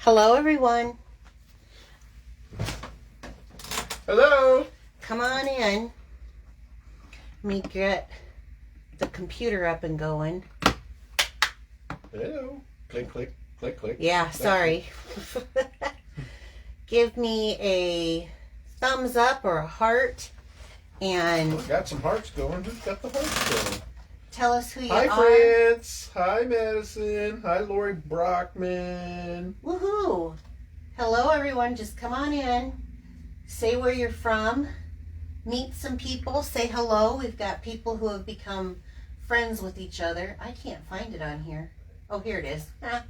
Hello, everyone. Hello. Come on in. Let me get the computer up and going. Hello. Click, click, click, click. Yeah, sorry. Give me a thumbs up or a heart and We got some hearts going. Who's got the hearts going? tell us who you Hi, are. France. Hi, Madison. Hi, Lori Brockman. Woohoo. Hello, everyone. Just come on in. Say where you're from. Meet some people. Say hello. We've got people who have become friends with each other. I can't find it on here. Oh, here it is. Got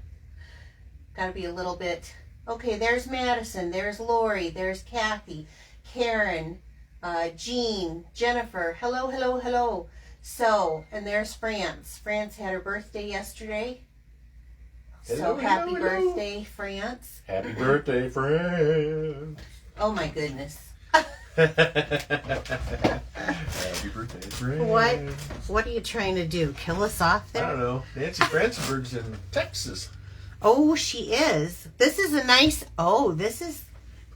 to be a little bit. Okay, there's Madison. There's Lori. There's Kathy. Karen. Jean. Jennifer. Hello, hello, hello. So, and there's France. France had her birthday yesterday. Hello, So happy hello, hello. birthday, France. Happy birthday, friend. Oh my goodness. Happy birthday, friend. What are you trying to do? Kill us off I there? don't know. Nancy Franzenberg's in Texas. Oh, she is. This is a nice,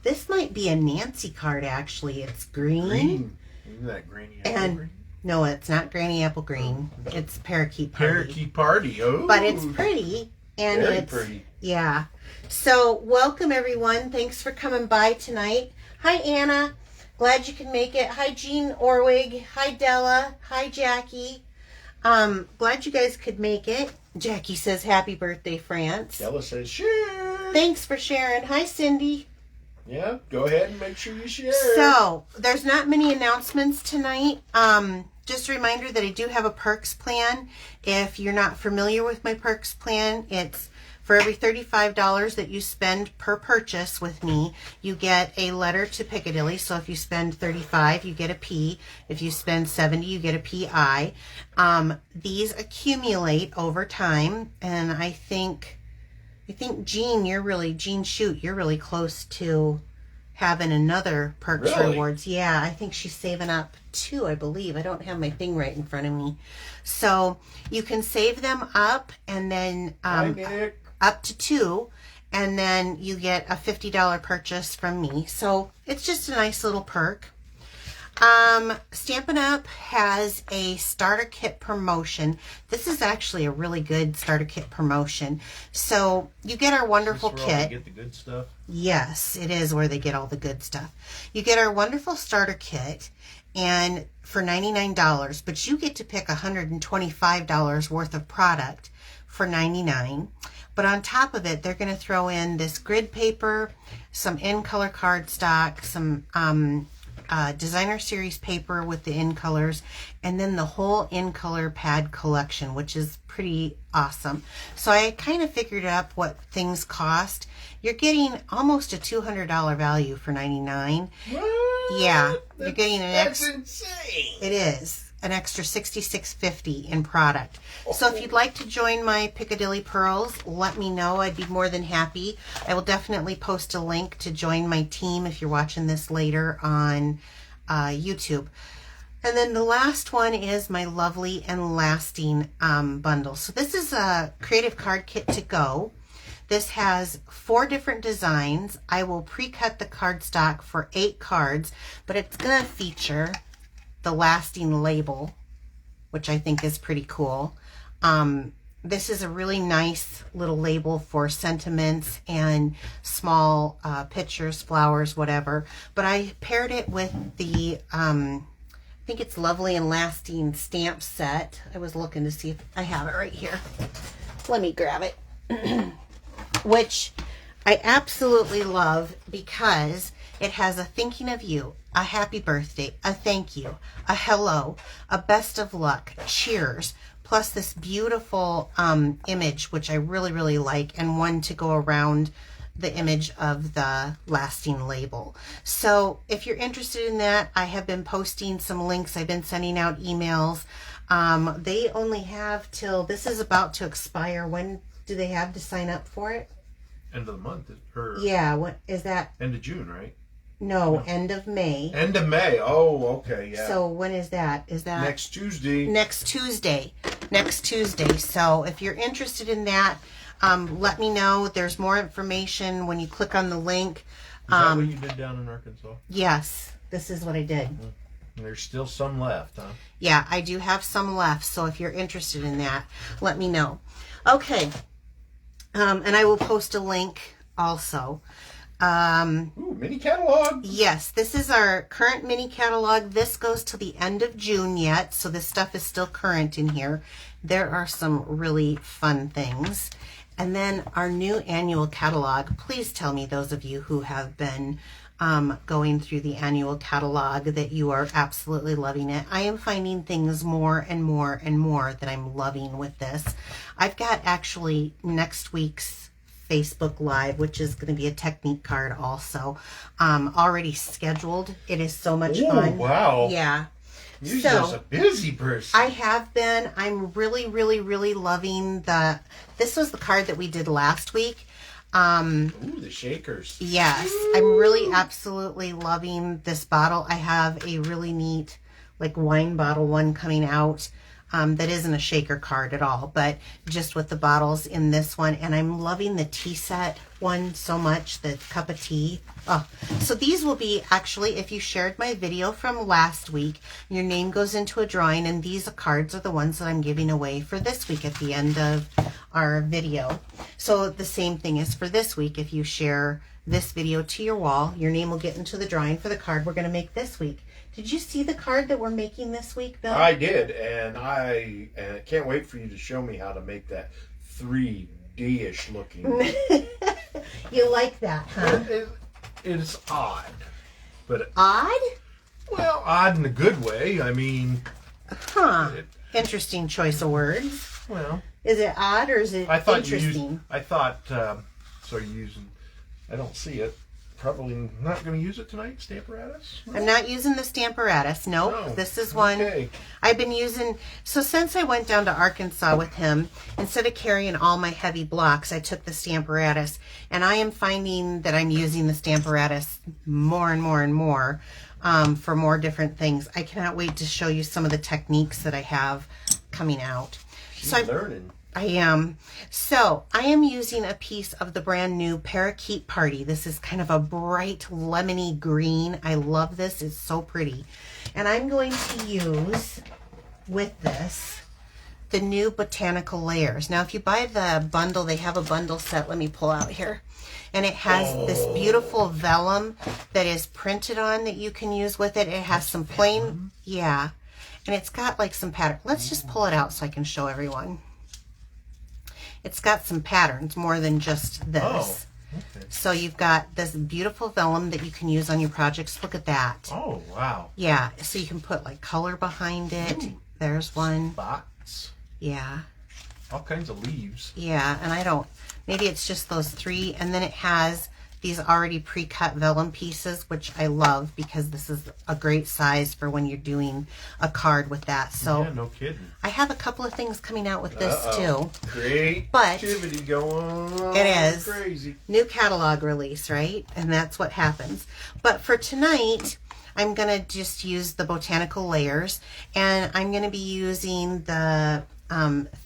this might be a Nancy card actually. It's green. Isn't that Granny And- Apple Green? No, it's not Granny Apple Green. It's Parakeet Party. Parakeet Party. Oh. But it's pretty. And Very it's pretty. Yeah. So welcome everyone. Thanks for coming by tonight. Hi Anna. Glad you can make it. Hi Jean Orwig. Hi Della. Hi Jackie. Glad you guys could make it. Jackie says happy birthday, France. Ella says share. Thanks for sharing. Hi Cindy. Yeah, go ahead and make sure you share. So there's not many announcements tonight. Just a reminder that I do have a perks plan. If you're not familiar with my perks plan, it's for every $35 that you spend per purchase with me, you get a letter to Piccadilly. So if you spend $35, you get a P. If you spend $70, you get a PI. These accumulate over time, and I think Jean, you're really close to having another perks Really? rewards. Yeah, I think she's saving up 2, I believe. I don't have my thing right in front of me. So you can save them up and then Hi, Nick. up to 2, and then you get a $50 purchase from me. So it's just a nice little perk. Stampin' Up! Has a starter kit promotion. This is actually a really good starter kit promotion. So you get our wonderful Is this where all kit. you get the good stuff? Yes, it is where they get all the good stuff. You get our wonderful starter kit and for $99, but you get to pick $125 worth of product for $99. But on top of it, they're going to throw in this grid paper, some in-color cardstock, some designer series paper with the in colors, and then the whole in color pad collection, which is pretty awesome. So I kind of figured up what things cost. You're getting almost a $200 value for $99. What? Yeah, you're getting an That's extra. insane. It is an extra $66.50 in product. So if you'd like to join my Piccadilly Pearls, let me know. I'd be more than happy. I will definitely post a link to join my team if you're watching this later on YouTube. And then the last one is my Lovely and Lasting bundle. So this is a creative card kit to go. This has 4 different designs. I will pre-cut the cardstock for 8 cards, but it's going to feature the lasting label, which I think is pretty cool. This is a really nice little label for sentiments and small pictures, flowers, whatever. But I paired it with the, I think it's Lovely and Lasting stamp set. I was looking to see if I have it right here. Let me grab it. Which I absolutely love because it has a thinking of you, a happy birthday, a thank you, a hello, a best of luck, cheers, plus this beautiful image, which I really, really like, and one to go around the image of the lasting label. So if you're interested in that, I have been posting some links. I've been sending out emails. They only have till, this is about to expire. When do they have to sign up for it? End of the month. Or Yeah, what is that? end of June, right? No, end of May. End of May. Oh, okay, yeah. So when is that? Is that next Tuesday. next Tuesday? Next Tuesday. So if you're interested in that, Let me know. There's more information when you click on the link. Is that what you did down in Arkansas? Yes, this is what I did. And there's still some left, huh? Yeah, I do have some left, so if you're interested in that, let me know. Okay, and I will post a link also. Ooh, mini catalog. Yes, this is our current mini catalog. This goes to the end of June yet, so this stuff is still current in here. There are some really fun things. And then our new annual catalog. Please tell me, those of you who have been going through the annual catalog, that you are absolutely loving it. I am finding things more and more and more that I'm loving with this. I've got actually next week's Facebook Live, which is going to be a technique card also, already scheduled. It is so much fun. Wow. Yeah. You're just a busy person. I have been. I'm really, really, really loving this was the card that we did last week. Ooh, the shakers. Yes, I'm really absolutely loving this bottle. I have a really neat like wine bottle one coming out. That isn't a shaker card at all, but just with the bottles in this one. And I'm loving the tea set one so much, the cup of tea. Oh, so these will be actually, if you shared my video from last week, your name goes into a drawing, and these cards are the ones that I'm giving away for this week at the end of our video. So the same thing is for this week. If you share this video to your wall, your name will get into the drawing for the card we're going to make this week. Did you see the card that we're making this week, Bill? I did, and I can't wait for you to show me how to make that 3D-ish looking. You like that, huh? It's odd. But Odd? well, odd in a good way. I mean... Huh. Interesting choice of words. Well... Is it odd or is it interesting? So you're using... I don't see it. Probably not going to use it tonight, Stamparatus? No? I'm not using the Stamparatus. Nope. No. This is one I've been using. So since I went down to Arkansas with him, instead of carrying all my heavy blocks, I took the Stamparatus. And I am finding that I'm using the Stamparatus more and more and more for more different things. I cannot wait to show you some of the techniques that I have coming out. She's learning. I am. So I am using a piece of the brand new Parakeet Party. This is kind of a bright lemony green. I love this. It's so pretty. And I'm going to use with this the new Botanical Layers. Now if you buy the bundle, they have a bundle set. Let me pull out here. And it has this beautiful vellum that is printed on that you can use with it. It has some plain, yeah. And it's got like some pattern. Let's just pull it out so I can show everyone. It's got some patterns more than just this. Oh, okay. So you've got this beautiful vellum that you can use on your projects. Look at that. Oh, wow. Yeah, so you can put like color behind it. Ooh. There's one. Spots. Yeah. All kinds of leaves. Yeah, and maybe it's just those three. And then it has these already pre-cut vellum pieces, which I love because this is a great size for when you're doing a card with that. So yeah, no kidding. I have a couple of things coming out with this too. Creativity going on. It is. Crazy. New catalog release, right? And that's what happens. But for tonight, I'm going to just use the Botanical Layers, and I'm going to be using the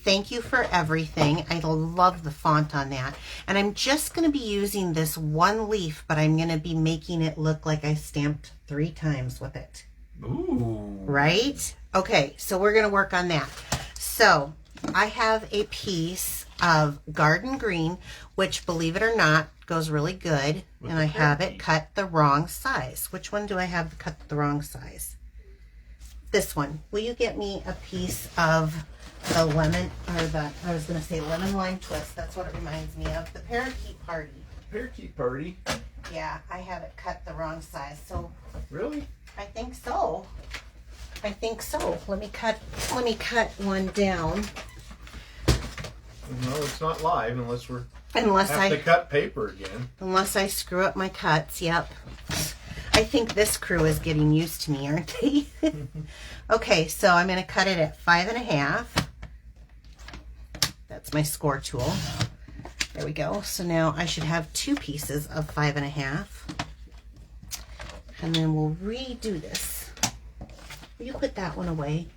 Thank You for Everything. I love the font on that. And I'm just going to be using this one leaf, but I'm going to be making it look like I stamped 3 times with it. Ooh. Right? Okay, so we're going to work on that. So I have a piece of Garden Green, which, believe it or not, goes really good. With and I have it cut the wrong size. Which one do I have cut the wrong size? This one. Will you get me a piece of the lemon, or I was going to say lemon lime twist. That's what it reminds me of. The Parakeet Party. Parakeet Party? Yeah, I have it cut the wrong size. So really? I think so. I think so. Let me cut one down. No, it's not live unless I have to cut paper again. Unless I screw up my cuts. Yep. I think this crew is getting used to me, aren't they? Okay, so I'm going to cut it at 5.5. That's my score tool. There we go. So now I should have 2 pieces of 5.5. And then we'll redo this. Will you put that one away?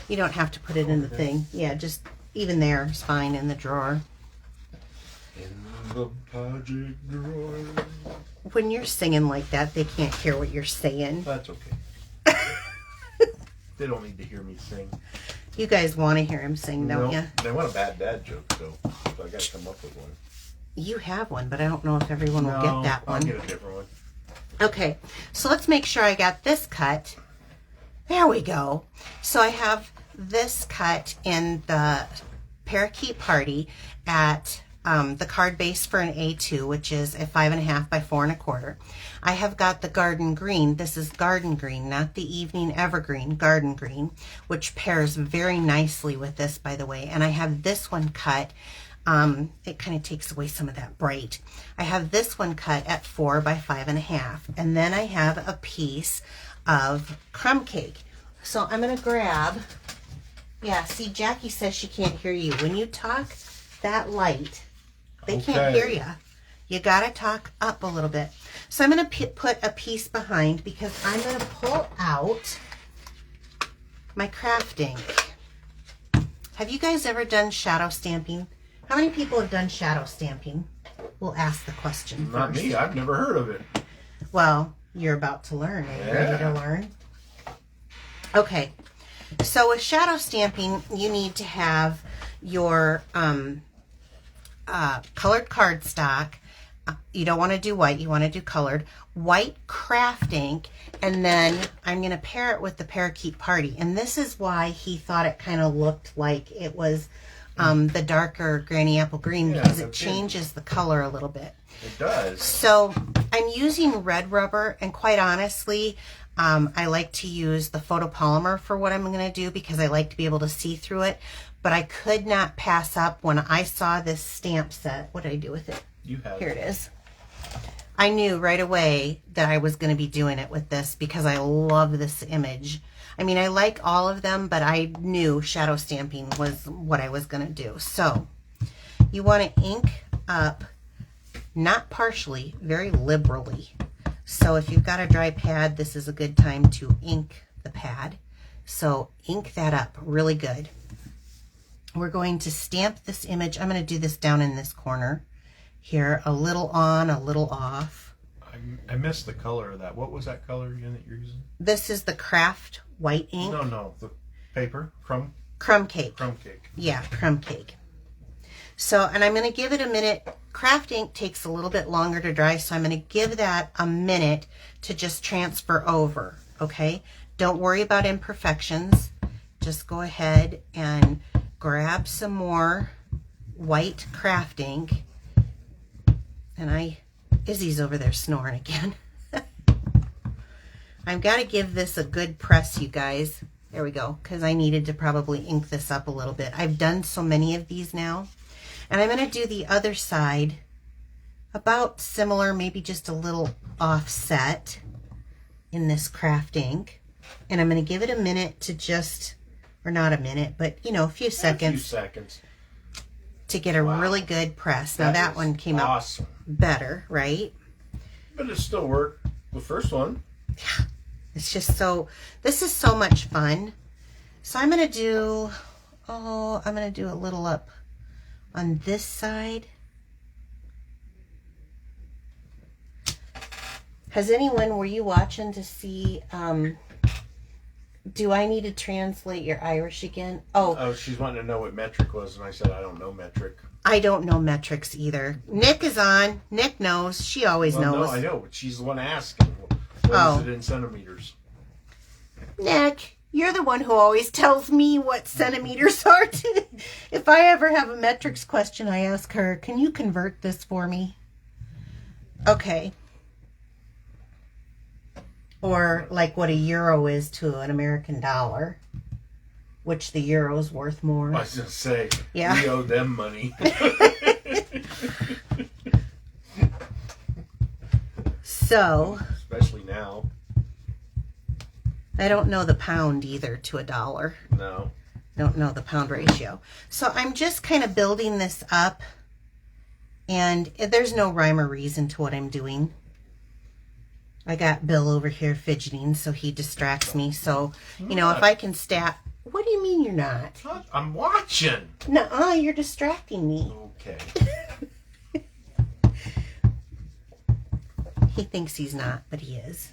You don't have to put it in the thing. Yeah, just even there is fine in the drawer. The magic drawer. When you're singing like that, they can't hear what you're saying. That's okay. They don't need to hear me sing. You guys want to hear him sing, don't you? They want a bad dad joke, so I got to come up with one. You have one, but I don't know if everyone will get that one. I'll get a different one. Okay, so let's make sure I got this cut. There we go. So I have this cut in the Parakeet Party at the card base for an A2, which is a 5.5 by 4 1/4. I have got the garden green. This is garden green, not the evening evergreen, garden green, which pairs very nicely with this, by the way. And I have this one cut. It kind of takes away some of that bright. I have this one cut at 4 by 5.5. And then I have a piece of crumb cake. So I'm going to grab, yeah, see, Jackie says she can't hear you. When you talk that light, they can't hear you. You got to talk up a little bit. So I'm going to put a piece behind because I'm going to pull out my craft ink. Have you guys ever done shadow stamping? How many people have done shadow stamping? We'll ask the question first. Not me. I've never heard of it. Well, you're about to learn. Are you ready to learn? Okay. So with shadow stamping, you need to have your colored cardstock. You don't want to do white. You want to do colored. White craft ink. And then I'm going to pair it with the Parakeet Party. And this is why he thought it kind of looked like it was the darker Granny Apple Green, because it changes the color a little bit. It does. So I'm using red rubber, and quite honestly, I like to use the photopolymer for what I'm going to do because I like to be able to see through it. But I could not pass up when I saw this stamp set. What did I do with it? You have Here it is. I knew right away that I was going to be doing it with this because I love this image. I mean, I like all of them, but I knew shadow stamping was what I was going to do. So you want to ink up, not partially, very liberally. So if you've got a dry pad, this is a good time to ink the pad. So ink that up really good. We're going to stamp this image. I'm going to do this down in this corner here, a little on, a little off. I missed the color of that. What was that color again that you're using? This is the craft white ink. No, the paper, crumb cake. Crumb cake. Yeah, crumb cake. So, and I'm going to give it a minute. Craft ink takes a little bit longer to dry, so I'm going to give that a minute to just transfer over, okay? Don't worry about imperfections. Just go ahead and grab some more white craft ink. And Izzy's over there snoring again. I've got to give this a good press, you guys. There we go, because I needed to probably ink this up a little bit. I've done so many of these now. And I'm going to do the other side about similar, maybe just a little offset in this craft ink. And I'm going to give it a minute to just, or not a minute, but you know, a few seconds. To get a really good press. Now that one came out better, right? But it still worked. The first one. Yeah. It's just so, this is so much fun. So I'm going to do, I'm going to do a little up on this side. Has anyone, were you watching to see, do I need to translate your Irish again? Oh, she's wanting to know what metric was, and I said, I don't know metric. I don't know metrics either. Nick is on. Nick knows. She always knows. No, I know, but she's the one asking. What is it in centimeters? Nick, you're the one who always tells me what centimeters are. If I ever have a metrics question, I ask her, can you convert this for me? Okay. Or like what a euro is to an American dollar, which the euro's worth more. I was going to say, yeah. We owe them money. So, especially now. I don't know the pound either to a dollar. No. Don't know the pound ratio. So I'm just kind of building this up, and there's no rhyme or reason to what I'm doing. I got Bill over here fidgeting, so he distracts me. So, you know, if I can stat... What do you mean you're not? I'm watching. Nuh-uh, you're distracting me. Okay. He thinks he's not, but he is.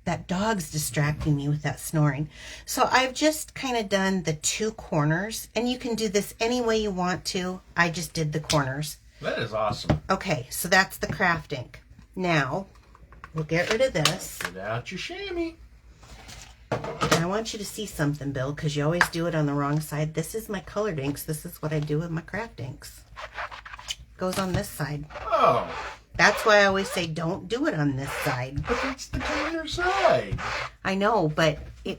That dog's distracting me with that snoring. So I've just kind of done the 2 corners, and you can do this any way you want to. I just did the corners. That is awesome. Okay, so that's the craft ink. Now, we'll get rid of this. Get out your chamois. And I want you to see something, Bill, because you always do it on the wrong side. This is my colored inks. This is what I do with my craft inks. Goes on this side. Oh. That's why I always say don't do it on this side. But that's the cleaner side. I know, but it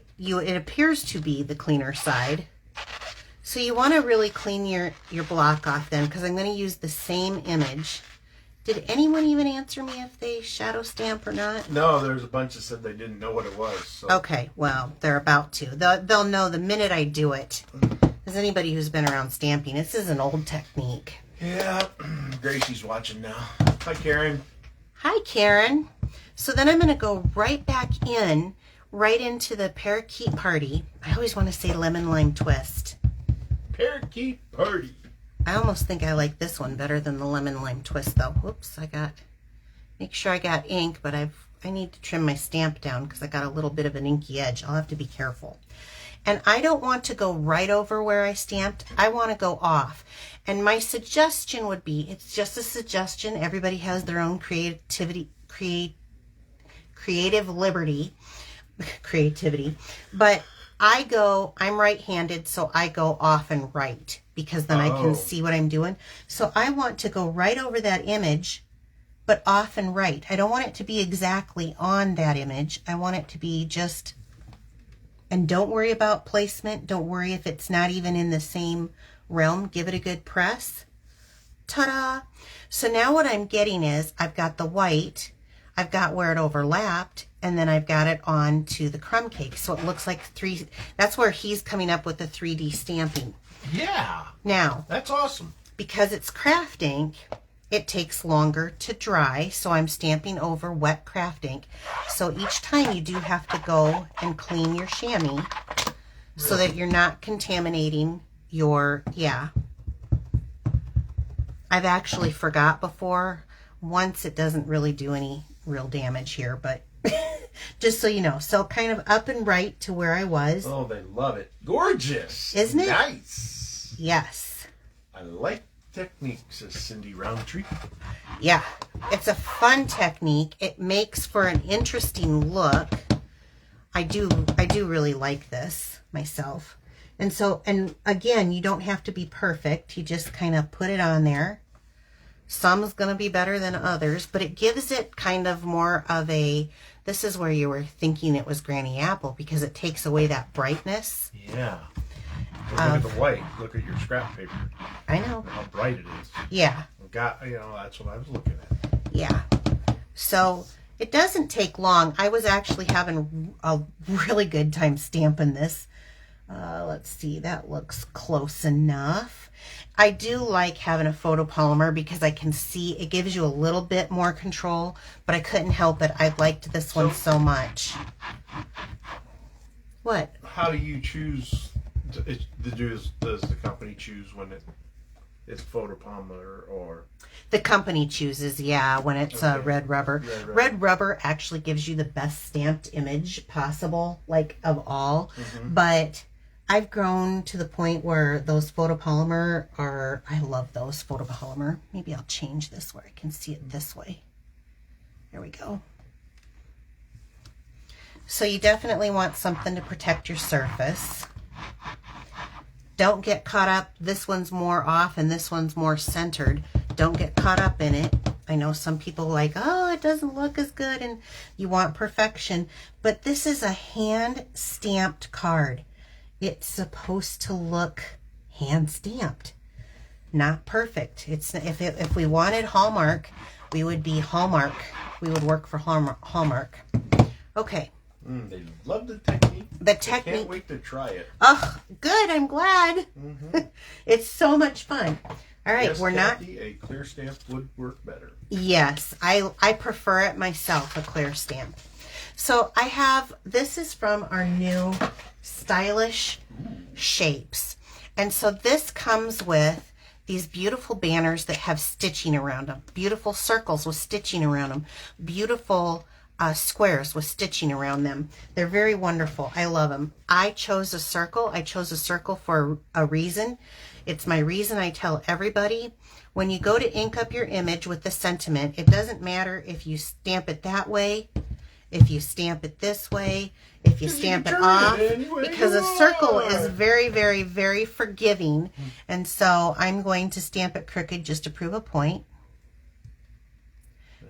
appears to be the cleaner side. So you want to really clean your block off then, because I'm going to use the same image. Did anyone even answer me if they shadow stamp or not? No, there's a bunch that said they didn't know what it was. So. Okay, well, they're about to. They'll know the minute I do it. As anybody who's been around stamping, this is an old technique. Yeah, Gracie's watching now. Hi, Karen. Hi, Karen. So then I'm going to go right back in, right into the parakeet party. I always want to say lemon lime twist. Parakeet party. I almost think I like this one better than the lemon lime twist, though. Whoops, make sure I got ink, but I need to trim my stamp down because I got a little bit of an inky edge. I'll have to be careful. And I don't want to go right over where I stamped. I want to go off. And my suggestion would be, it's just a suggestion. Everybody has their own creativity, but I'm right-handed, so I go off and right because then I can see what I'm doing. So I want to go right over that image, but off and right. I don't want it to be exactly on that image. I want it to be just, and don't worry about placement. Don't worry if it's not even in the same realm. Give it a good press. Ta-da! So now what I'm getting is I've got the white, I've got where it overlapped, and then I've got it on to the crumb cake. So it looks like that's where he's coming up with the 3D stamping. Yeah. Now, that's awesome. Because it's craft ink, it takes longer to dry, so I'm stamping over wet craft ink. So each time you do have to go and clean your chamois so that you're not contaminating your, I've actually forgot before. Once it doesn't really do any real damage here, but just so you know. So kind of up and right to where I was. Oh, they love it. Gorgeous. Isn't it? Nice. Yes. I like technique, says Cindy Roundtree. Yeah, it's a fun technique. It makes for an interesting look. I do really like this myself. And so, and again, you don't have to be perfect. You just kind of put it on there. Some's going to be better than others, but it gives it kind of more of a, this is where you were thinking it was Granny Apple because it takes away that brightness. Yeah. Look at the white. Look at your scrap paper. I know. How bright it is. Yeah. That's what I was looking at. Yeah. So it doesn't take long. I was actually having a really good time stamping this. Let's see, that looks close enough. I do like having a photopolymer because I can see it gives you a little bit more control, but I couldn't help it. I liked this one so much. What? How do you choose? Does the company choose when it's photopolymer or? The company chooses, yeah, when it's red rubber. Red rubber actually gives you the best stamped image possible, like of all. But I've grown to the point where those photopolymer I love those photopolymer. Maybe I'll change this where I can see it this way. There we go. So you definitely want something to protect your surface. Don't get caught up. This one's more off and this one's more centered. Don't get caught up in it. I know some people like, oh, it doesn't look as good and you want perfection. But this is a hand stamped card. It's supposed to look hand stamped, not perfect. It's if we wanted Hallmark, we would be Hallmark. We would work for Hallmark. Okay. They love the technique. The technique. I can't wait to try it. Oh, good. I'm glad. It's so much fun. All right, yes, we're Kathy, a clear stamp would work better. Yes, I prefer it myself, a clear stamp. So I have, this is from our new Stylish Shapes. And so this comes with these beautiful banners that have stitching around them, beautiful circles with stitching around them, beautiful squares with stitching around them. They're very wonderful. I love them. I chose a circle. I chose a circle for a reason. It's my reason I tell everybody. When you go to ink up your image with the sentiment, it doesn't matter if you stamp it that way, if you stamp it this way, if you stamp it off, because a circle is very, very, very forgiving. And so I'm going to stamp it crooked just to prove a point.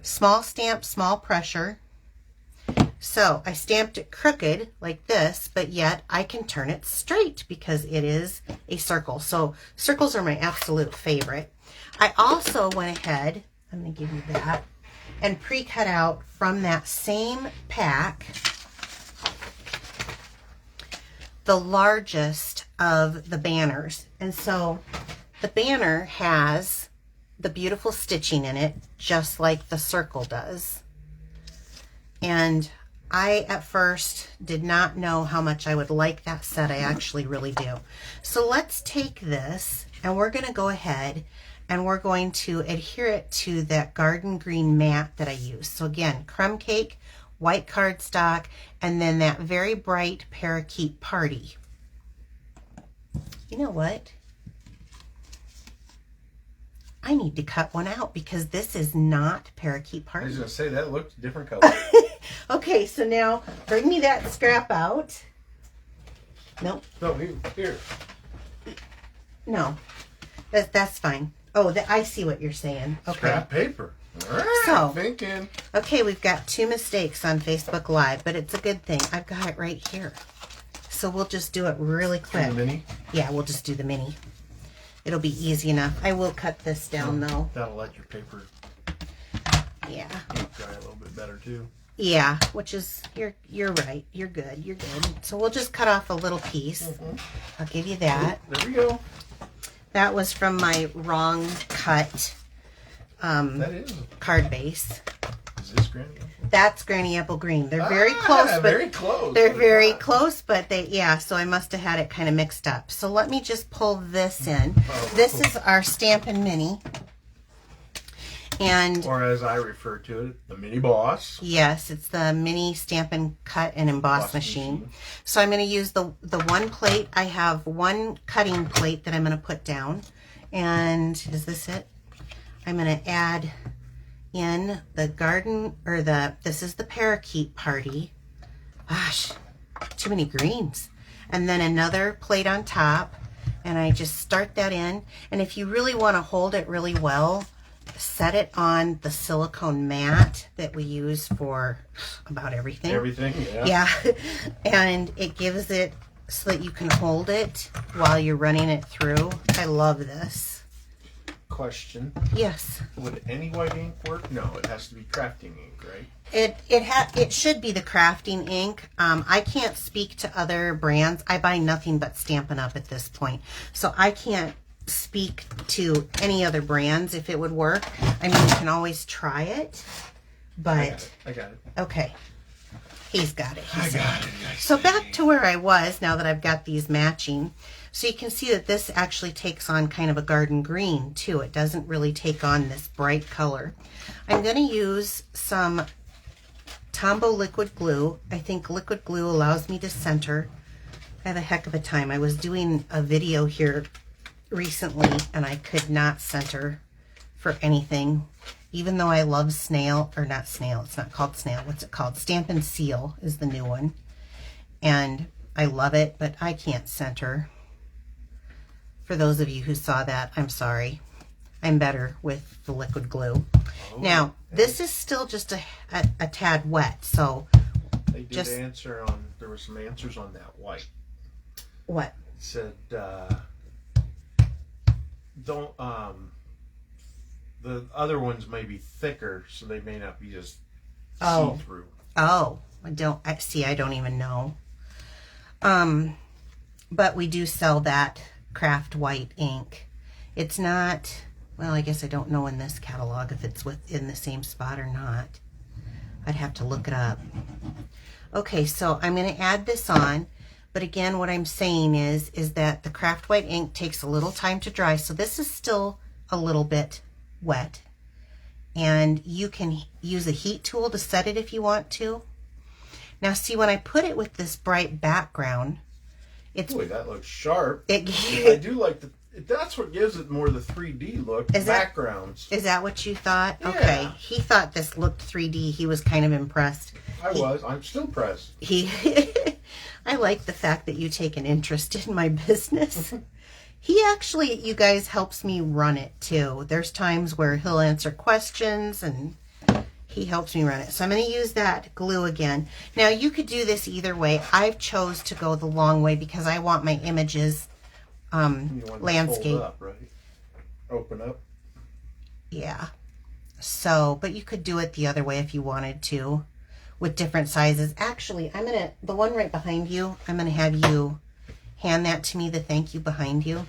Small stamp, small pressure. So I stamped it crooked like this, but yet I can turn it straight because it is a circle. So circles are my absolute favorite. I also went ahead, I'm going to give you that, and pre-cut out from that same pack the largest of the banners. And so the banner has the beautiful stitching in it, just like the circle does. And I, at first, did not know how much I would like that set. I actually really do. So let's take this, and we're going to go ahead, and we're going to adhere it to that garden green mat that I used. So again, crumb cake, white cardstock, and then that very bright parakeet party. You know what? I need to cut one out because this is not parakeet party. I was going to say, that looks different color. Okay, so now bring me that scrap out. Nope. No, here. No, that's fine. Oh, I see what you're saying. Okay. Scrap paper. All right, So, thinking. Okay, we've got 2 mistakes on Facebook Live, but it's a good thing. I've got it right here. So we'll just do it really quick. The mini? Yeah, we'll just do the mini. It'll be easy enough. I will cut this down though. That'll let your paper Yeah. dry a little bit better too. Yeah, which is, you're right. You're good. You're good. So we'll just cut off a little piece. I'll give you that. There we go. That was from my wrong cut That is. card base. Is this Granny Apple? That's Granny Apple Green. They're very close, but very close. they're very close, but so I must have had it kind of mixed up. So let me just pull this in. This is our Stampin' Mini. And or as I refer to it, the Mini Boss. yes, it's the mini Stampin' cut and emboss machine. So I'm going to use the one plate. I have one cutting plate that I'm going to put down. And is this it? I'm going to add in the garden, or this is the parakeet party. Gosh, too many greens. And then another plate on top. And I just start that in. And if you really want to hold it really well, set it on the silicone mat that we use for about everything. Everything, yeah. Yeah. And it gives it so that you can hold it while you're running it through. I love this. Question. Yes. Would any white ink work? No, it has to be crafting ink, right? It should be the crafting ink. I can't speak to other brands. I buy nothing but Stampin' Up at this point. So I can't speak to any other brands if it would work. I mean, you can always try it, but I got it. okay. He's got it. I got it. So back to where I was now that I've got these matching. So you can see that this actually takes on kind of a garden green too. It doesn't really take on this bright color. I'm going to use some Tombow liquid glue. I think liquid glue allows me to center. I have a heck of a time. I was doing a video here recently and I could not center for anything, even though I love snail, or not snail, it's not called snail, what's it called? Stampin' Seal is the new one, and I love it, but I can't center. For those of you who saw that, I'm sorry. I'm better with the liquid glue. Now this is still just a tad wet, so they did answer on, there were some answers on that white. What? It said don't the other ones may be thicker, so they may not be just see-through. Oh, I don't even know. But we do sell that craft white ink. It's not, well, I guess I don't know in this catalog if it's within the same spot or not. I'd have to look it up. Okay, so I'm going to add this on, But again, what I'm saying is that the craft white ink takes a little time to dry. So this is still a little bit wet. And you can use a heat tool to set it if you want to. Now see, when I put it with this bright background, it's... Boy, that looks sharp. I do like that's what gives it more the 3D look, backgrounds. Is that what you thought? Yeah. Okay. He thought this looked 3D. He was kind of impressed. I'm still impressed. I like the fact that you take an interest in my business. He actually, you guys, helps me run it too. There's times where he'll answer questions and he helps me run it. So I'm going to use that glue again. Now you could do this either way. I've chose to go the long way because I want my images landscape. Fold up, right? Open up. Yeah. So, but you could do it the other way if you wanted to with different sizes. Actually, the one right behind you, I'm going to have you hand that to me, the thank you behind you.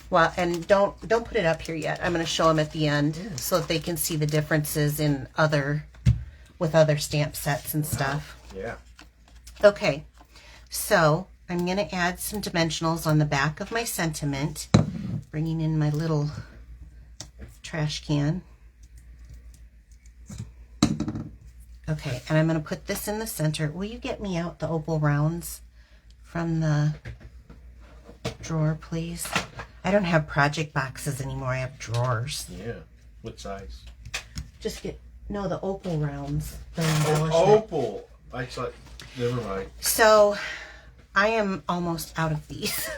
Well, and don't put it up here yet. I'm going to show them at the end so that they can see the differences in other stamp sets and stuff. Yeah. Okay. So, I'm going to add some dimensionals on the back of my sentiment, bringing in my little trash can. Okay, and I'm going to put this in the center. Will you get me out the opal rounds from the drawer, please? I don't have project boxes anymore. I have drawers. Yeah. What size? Just no, the opal rounds. The embellishment. Opal. I thought, never mind. So, I am almost out of these.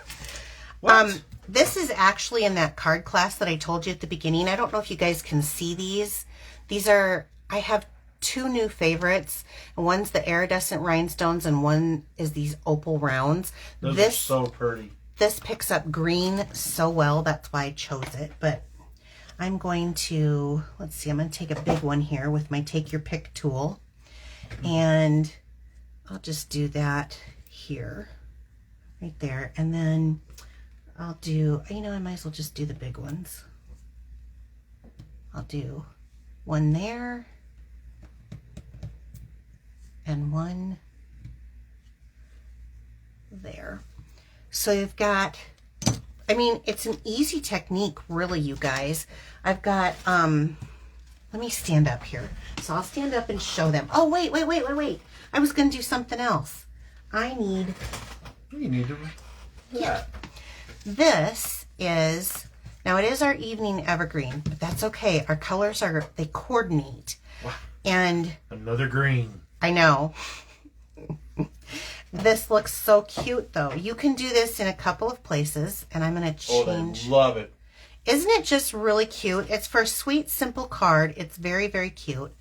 What? This is actually in that card class that I told you at the beginning. I don't know if you guys can see these. I have two new favorites. One's the Iridescent Rhinestones and one is these opal rounds. Those are so pretty. This picks up green so well. That's why I chose it. But I'm going to, let's see, I'm going to take a big one here with my Take Your Pick tool. And I'll just do that here, right there. And then I'll do, I might as well just do the big ones. I'll do one there and one there. So you've got, it's an easy technique, really, you guys. I've got, let me stand up here. So I'll stand up and show them. Oh, wait. I was going to do something else. You need to, yeah. This is, now it is our evening evergreen, but that's okay. Our colors they coordinate. Wow. And another green. I know. This looks so cute though. You can do this in a couple of places, and I'm going to change. Oh, I love it. Isn't it just really cute? It's for a sweet, simple card. It's very, very cute.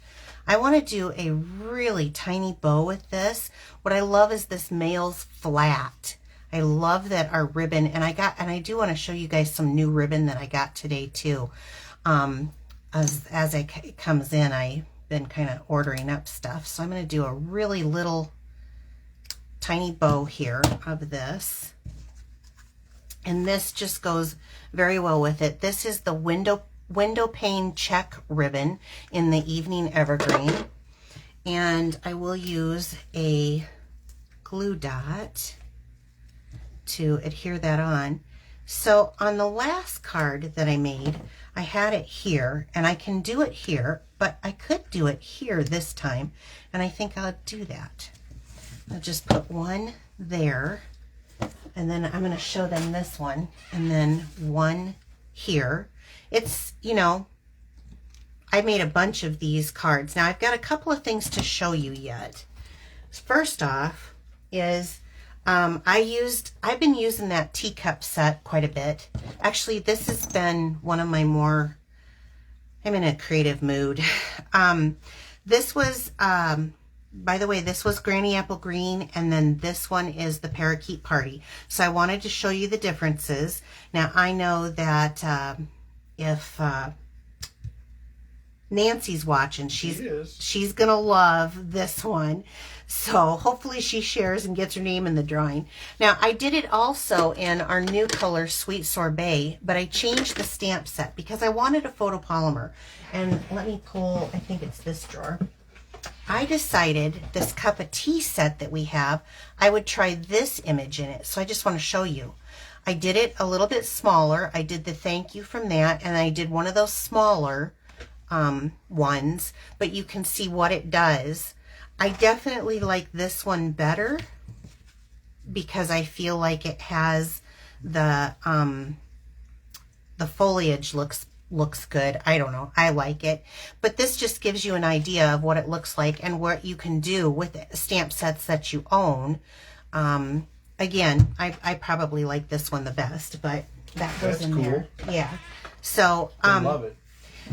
I want to do a really tiny bow with this. What I love is this male's flat. I love that our ribbon, and I do want to show you guys some new ribbon that I got today too. As it comes in, I've been kind of ordering up stuff. So I'm going to do a really little tiny bow here of this. And this just goes very well with it. This is the window pane check ribbon in the evening evergreen. And I will use a glue dot to adhere that on. So on the last card that I made, I had it here, and I can do it here, but I could do it here this time, and I think I'll do that. I'll just put one there, and then I'm going to show them this one, and then one here. It's, I made a bunch of these cards. Now I've got a couple of things to show you yet. First off is I've been using that teacup set quite a bit. Actually, this has been one of my more, I'm in a creative mood. This was, by the way, this was Granny Apple Green, and then this one is the Parakeet Party. So I wanted to show you the differences. Now I know that if Nancy's watching, she's gonna love this one. So hopefully she shares and gets her name in the drawing. Now I did it also in our new color Sweet Sorbet, but I changed the stamp set because I wanted a photopolymer. And let me pull, I think it's this drawer. I decided this cup of tea set that we have, I would try this image in it. So I just want to show you. I did it a little bit smaller. I did the thank you from that, and I did one of those smaller ones, but you can see what it does. I definitely like this one better because I feel like it has the foliage looks good. I don't know. I like it. But this just gives you an idea of what it looks like and what you can do with stamp sets that you own. Again, I probably like this one the best, but that goes in cool. There. Yeah. So, I love it.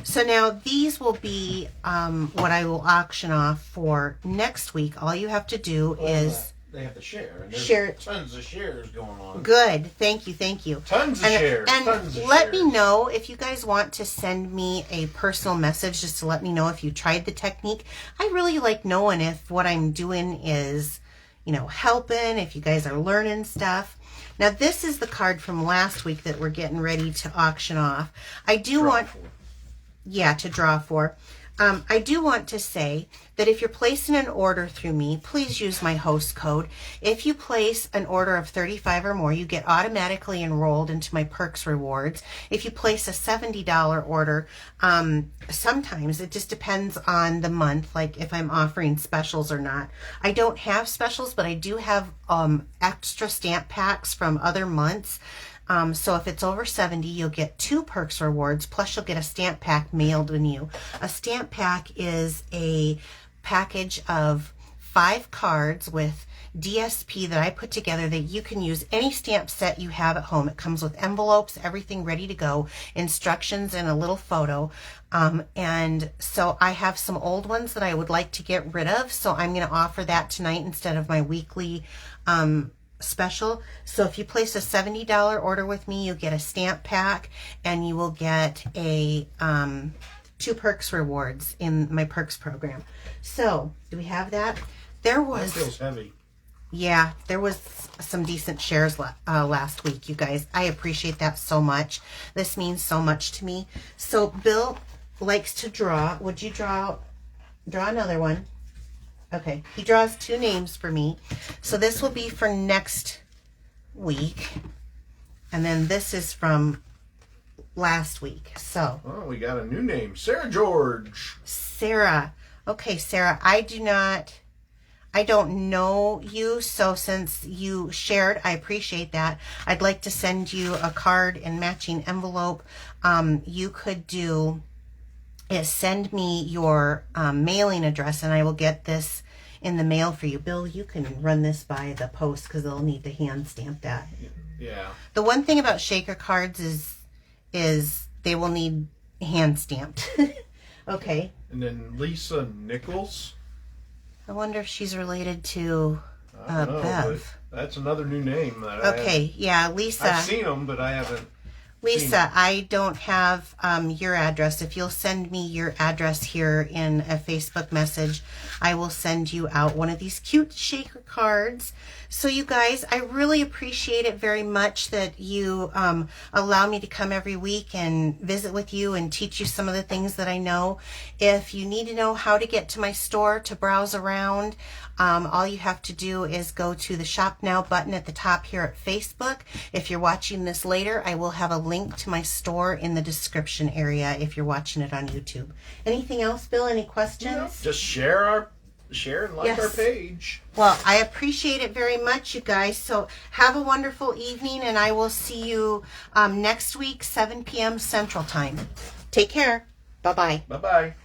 So now these will be what I will auction off for next week. All you have to do is... They have to share. And there's tons of shares going on. Good. Thank you. Thank you. Tons of shares. And tons of let shares. me know if you guys want to send me a personal message just to let me know if you tried the technique. I really like knowing if what I'm doing is, you know, helping, if you guys are learning stuff. Now, this is the card from last week that we're getting ready to auction off. I do want... Yeah, to draw for. I do want to say that if you're placing an order through me, please use my host code. If you place an order of 35 or more, you get automatically enrolled into my perks rewards. If you place a $70 order, sometimes it just depends on the month, like if I'm offering specials or not. I don't have specials, but I do have extra stamp packs from other months. So if it's over 70, you'll get 2 perks rewards, plus you'll get a stamp pack mailed in you. A stamp pack is a package of 5 cards with DSP that I put together that you can use any stamp set you have at home. It comes with envelopes, everything ready to go, instructions, and a little photo. And so I have some old ones that I would like to get rid of, so I'm going to offer that tonight instead of my weekly special. So if you place a $70 order with me, you get a stamp pack and you will get a 2 perks rewards in my perks program. So do we have that? There was... That feels heavy. Yeah, there was some decent shares last week, you guys. I appreciate that so much. This means so much to me. So Bill likes to draw. Would you draw another one? Okay, he draws 2 names for me. So this will be for next week. And then this is from last week. So. Oh, we got a new name. Sarah George. Sarah. Okay, Sarah, I don't know you, so since you shared, I appreciate that. I'd like to send you a card and matching envelope. You could do... is send me your mailing address and I will get this in the mail for you. Bill, you can run this by the post because they'll need to hand stamp that. Yeah. The one thing about shaker cards is they will need hand stamped. Okay. And then Lisa Nichols. I wonder if she's related to I don't know, Bev. That's another new name. Okay, yeah, Lisa. I've seen them, but I haven't. Lisa, I don't have your address. If you'll send me your address here in a Facebook message, I will send you out one of these cute shaker cards. So you guys, I really appreciate it very much that you allow me to come every week and visit with you and teach you some of the things that I know. If you need to know how to get to my store to browse around, all you have to do is go to the Shop Now button at the top here at Facebook. If you're watching this later, I will have a link to my store in the description area if you're watching it on YouTube. Anything else, Bill? Any questions? No, just share and like Yes. our page. Well, I appreciate it very much, you guys. So have a wonderful evening, and I will see you next week, 7 p.m. Central Time. Take care. Bye-bye. Bye-bye.